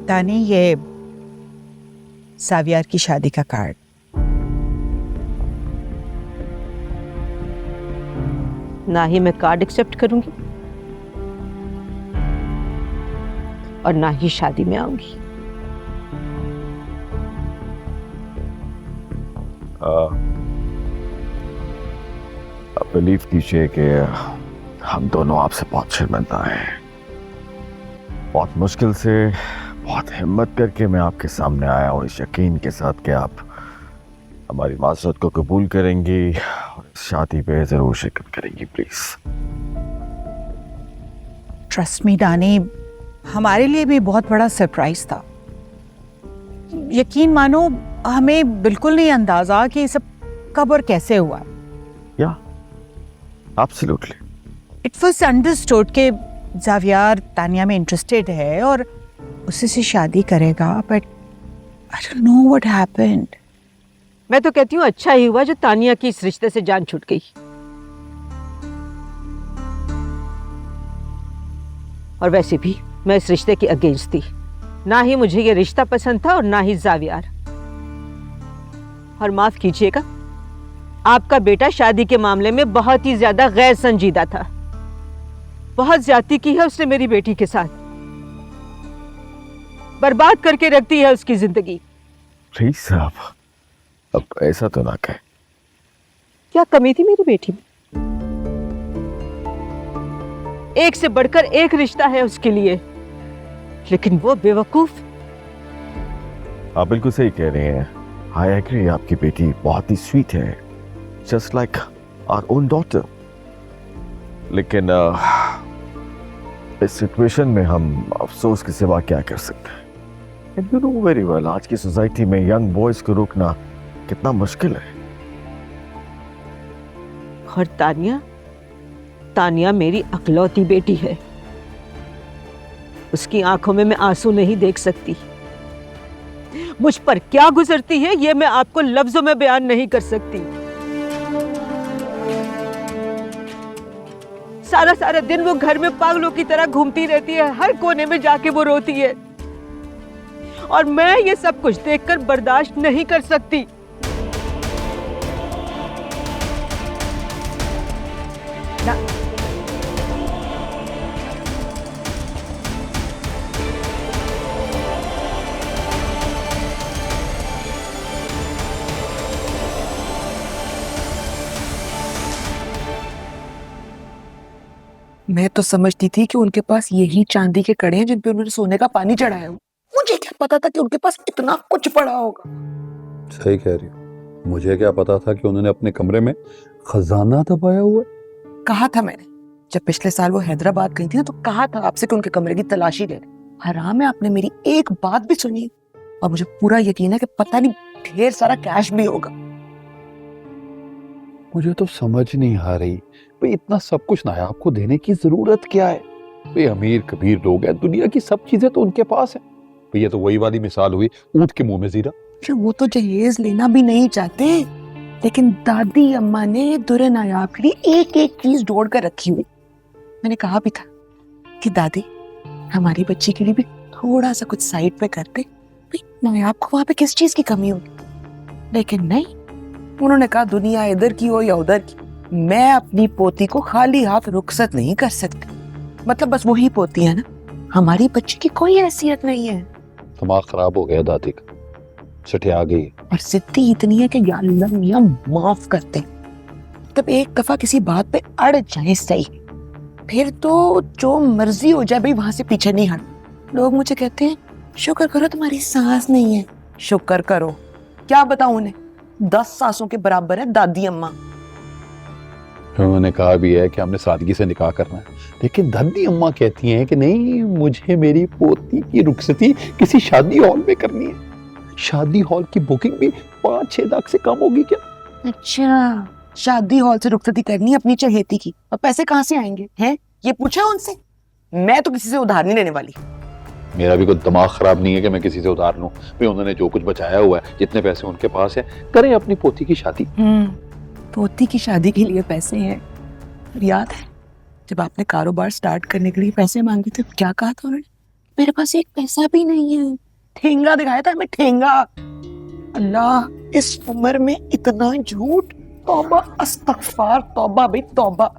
तानी, ये सावियार की शादी का कार्ड। ना ही मैं कार्ड एक्सेप्ट करूंगी और ना ही शादी में आऊंगी। बिलीव कीजिए कि हम दोनों आपसे बहुत शर्मिंदा हैं। बहुत मुश्किल से, बहुत हिम्मत करके मैं आपके सामने आया हूँ इस यकीन के साथ कि आप हमारी माज़रत को कबूल करेंगी और इस शादी पे ज़रूर शिरकत करेंगी। प्लीज़ ट्रस्ट मी डानी, हमारे लिए भी बहुत बड़ा सरप्राइज था। यकीन मानो, हमें बिल्कुल नहीं अंदाजा कि ये सब कब और कैसे हुआ। या एब्सोल्युटली इट वाज अंडरस्टूड कि ज़ावियार तानिया में इंटरेस्टेड है और उसी से शादी करेगा, but I don't know what happened. मैं तो कहती हूँ अच्छा ही हुआ जो तानिया की इस रिश्ते से जान छूट गई। और वैसे भी मैं इस रिश्ते की अगेंस्ट थी। ना ही मुझे ये रिश्ता पसंद था और ना ही ज़ावियार। और माफ कीजिएगा, आपका बेटा शादी के मामले में बहुत ही ज्यादा गैर संजीदा था। बहुत ज्यादती की है उसने मेरी बेटी के साथ, बर्बाद करके रख दी है उसकी जिंदगी। प्लीज साहब, अब ऐसा तो ना कहे। क्या कमी थी मेरी बेटी में? एक से बढ़कर एक रिश्ता है उसके लिए, लेकिन वो बेवकूफ। आप बिल्कुल सही कह रहे हैं। आई एग्री, आपकी बेटी बहुत ही स्वीट है, just like our own daughter. लेकिन इस सिचुएशन में हम अफसोस के सिवा क्या कर सकते हैं? And you know very well, आज की सोसाइटी में यंग बॉयज को रोकना कितना मुश्किल है। और तानिया मेरी अकलौती बेटी है। उसकी आंखों में मैं आंसू नहीं देख सकती। मुझ पर क्या गुजरती है ये मैं आपको लफ्जों में बयान नहीं कर सकती। सारा सारा दिन वो घर में पागलों की तरह घूमती रहती है, हर कोने में जाके वो रोती है, और मैं ये सब कुछ देखकर बर्दाश्त नहीं कर सकती। मैं तो समझती थी कि उनके पास यही चांदी के कड़े हैं जिन पे उन्होंने सोने का पानी चढ़ाया हो। मुझे क्या पता था कि उनके पास इतना कुछ पड़ा होगा। सही कह रही हो। मुझे क्या पता था कि उन्होंने अपने कमरे में खजाना दबाया हुआ है। कहा था मैंने, जब पिछले साल वो हैदराबाद गई थी ना, तो कहा था आपसे कि उनके कमरे की तलाशी ले लें। हराम है, आपने मेरी एक बात भी सुनी। और मुझे पूरा यकीन है कि पता नहीं ढेर सारा कैश भी होगा। मुझे तो समझ नहीं आ रही भाई, इतना सब कुछ नायाब को देने की जरूरत क्या है? भाई अमीर कबीर लोग हैं, दुनिया की सब चीजें तो उनके पास है। भाई ये तो वही वाली मिसाल हुई, ऊंट के मुंह में जीरा। वो तो जहेज लेना भी नहीं चाहते, लेकिन दादी अम्मा ने दुरे नायाब के लिए एक एक चीज जोड़ कर रखी हुई। मैंने कहा भी था कि दादी हमारी बच्ची के लिए भी थोड़ा सा कुछ साइड पे करते, भाई नायाब को वहां पे किस चीज की कमी होगी। लेकिन नहीं, उन्होंने कहा दुनिया इधर की हो या उधर की, मैं अपनी पोती को खाली हाथ रुखसत नहीं कर सकती। मतलब बस वही पोती है ना, हमारी बच्ची की कोई हैसियत नहीं है। दिमाग खराब हो गया दादी का, सठिया गई। और जिद्दी इतनी है कि या अल्लाह मियां माफ करते। तब एक दफा किसी बात पे अड़ जाए सही, फिर तो जो मर्जी हो जाए भाई वहां से पीछे नहीं हट। लोग मुझे कहते हैं शुक्र करो तुम्हारी सास नहीं है। शुक्र करो, क्या बताऊं उन्हें, 10 सासों के बराबर है दादी अम्मा। उन्होंने कहा भी है कि हमने सादगी से निकाह करना है, लेकिन दादी अम्मा कहती हैं कि नहीं, मुझे मेरी पोती की रुखसती किसी शादी हॉल में करनी है। शादी हॉल की बुकिंग भी 5-6 लाख से कम होगी क्या? अच्छा, शादी हॉल से रुखसती करनी है अपनी चहेती की, और पैसे कहाँ से आएंगे हैं? ये पूछा उनसे? मैं तो किसी से उधार नहीं लेने वाली। मेरा भी कोई दिमाग खराब नहीं है कि मैं किसी से उधार लूं। भाई उन्होंने जो कुछ बचाया हुआ है, जितने पैसे उनके पास है, करें अपनी पोती की शादी। पोती की शादी के लिए पैसे हैं। और याद है जब आपने कारोबार स्टार्ट करने के लिए पैसे मांगे थे, क्या कहा था उन्होंने? मेरे पास एक पैसा भी नहीं है। ठेंगा दिखाया था हमें, ठेंगा। अल्लाह, इस उम्र में इतना झूठ! तौबा अस्तगफार, तौबा भाई तौबा।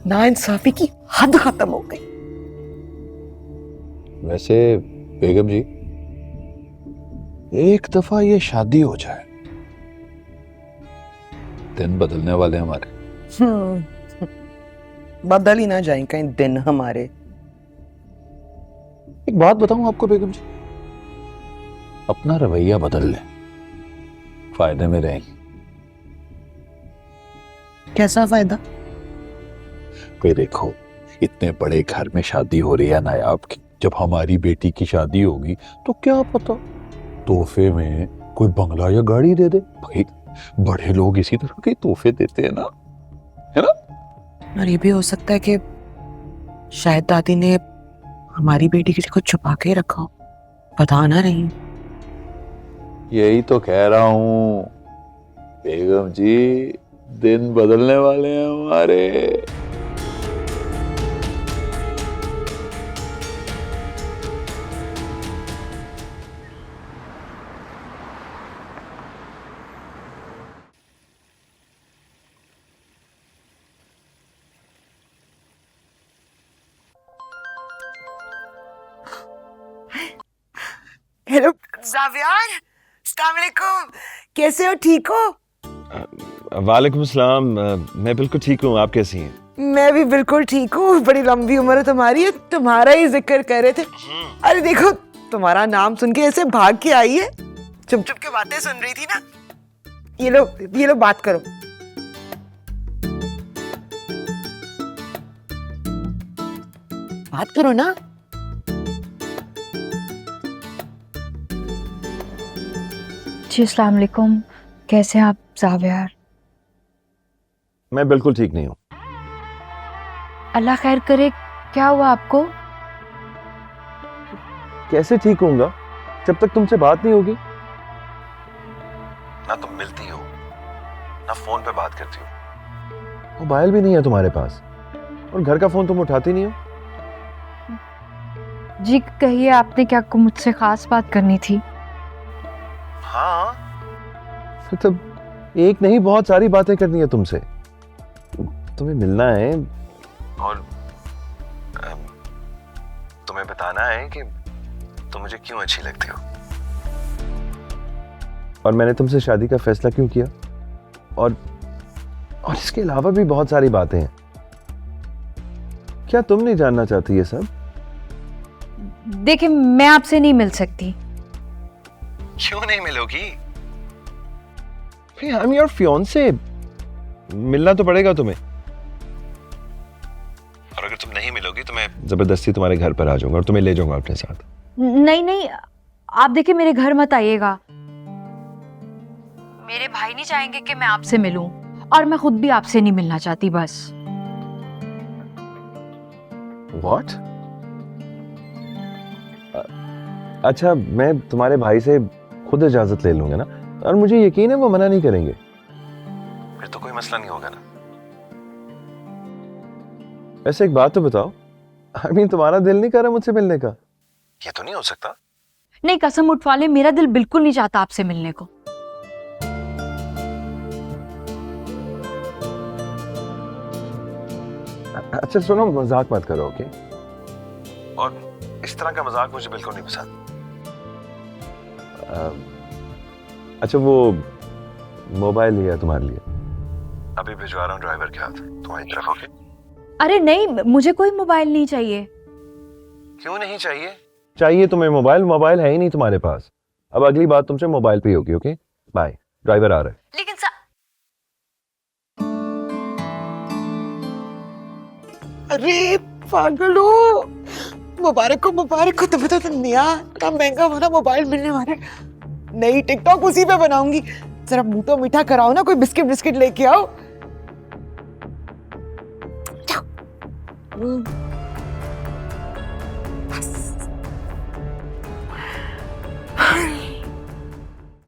नाइंसाफी की हद खत्म हो गई। वैसे बेगम जी, एक दफा ये शादी हो जाए, दिन बदलने वाले हमारे। बदल ही ना जाए कहीं दिन हमारे। एक बात बताऊं आपको बेगम जी, अपना रवैया बदल लें, फायदे में रहेंगे। कैसा फायदा? कोई देखो, इतने बड़े घर में शादी हो रही है नायाब की, जब हमारी बेटी की शादी होगी तो क्या पता तोहफे में कोई बंगला या गाड़ी दे दे। भाई बड़े लोग इसी तरह के तोहफे देते हैं ना, है ना? और ये भी हो सकता है कि शायद दादी ने हमारी बेटी के लिए कुछ छुपा के रखा हो, बता ना रही। यही तो कह रहा हूं बेगम जी, दिन बदलने वाले हैं हमारे। हेलो जावियार, अस्सलाम वालेकुम। कैसे हो? ठीक हो? वालेकुम सलाम। मैं बिल्कुल ठीक हूँ, आप कैसी हैं? मैं भी बिल्कुल ठीक हूँ। बड़ी लंबी उम्र है तुम्हारी, तुम्हारा ही जिक्र कर रहे थे। अरे देखो, तुम्हारा नाम सुन के ऐसे भाग के आई है, चुप चुप के बातें सुन रही थी ना। ये लो बात करो। बात करो ना। जी अस्सलाम वालेकुम, कैसे हैं आप जावियार? मैं बिल्कुल ठीक नहीं हूँ। अल्लाह खैर करे, क्या हुआ आपको? कैसे ठीक होऊंगा जब तक तुमसे बात नहीं होगी? ना तुम मिलती हो, ना फोन पे बात करती हो, मोबाइल भी नहीं है तुम्हारे पास, और घर का फोन तुम उठाती नहीं हो। जी कहिए, आपने क्या मुझसे खास बात करनी थी? हाँ, मतलब एक नहीं, बहुत सारी बातें करनी है तुमसे। तुम्हें मिलना है और तुम्हें बताना है कि तुम मुझे क्यों अच्छी लगती हो, और मैंने तुमसे शादी का फैसला क्यों किया, और इसके अलावा भी बहुत सारी बातें हैं। क्या तुम नहीं जानना चाहती ये सब? देखिए, मैं आपसे नहीं मिल सकती। क्यों नहीं मिलोगी? आई एम योर फियांसे, मिलना तो पड़ेगा तुम्हें। और अगर तुम नहीं मिलोगी तो मैं जबरदस्ती तुम्हारे घर पर आ जाऊंगा और तुम्हें ले जाऊंगा अपने साथ। नहीं नहीं, आप देखिए मेरे घर मत आइएगा। मेरे भाई नहीं चाहेंगे कि मैं आपसे मिलूं, और मैं खुद भी आपसे नहीं मिलना चाहती। बस What? अच्छा, मैं तुम्हारे भाई से खुद इजाजत ले लूंगा ना, और मुझे यकीन है वो मना नहीं करेंगे। फिर तो कोई मसला नहीं होगा ना। वैसे एक बात तो बताओ, I mean, तुम्हारा दिल नहीं कर रहा मुझसे मिलने का? ये तो नहीं हो सकता। नहीं, कसम उठवा ले, मेरा दिल बिल्कुल नहीं चाहता आपसे मिलने को। अच्छा सुनो, मजाक मत करो, ओके? और इस तरह का मजाक मुझे बिल्कुल नहीं पसंद। अच्छा, वो मोबाइल लिया तुम्हारे लिए, अभी भिजवा रहा हूँ ड्राइवर के हाथ, तुम्हारी तरफ, ओके? अरे नहीं, मुझे कोई मोबाइल नहीं चाहिए। क्यों नहीं चाहिए? चाहिए तुम्हें मोबाइल? मोबाइल है ही नहीं तुम्हारे पास। अब अगली बात तुमसे मोबाइल पे होगी, ओके? बाय, ड्राइवर आ रहा है। लेकिन अरे पागल हो, मुबारक हो, तुम्हें तो नया इतना महंगा वाला मोबाइल मिलने वाला है। नई टिकटॉक उसी पे बनाऊंगी। जरा मुंह तो मीठा कराओ ना, कोई बिस्किट बिस्किट लेके आओ।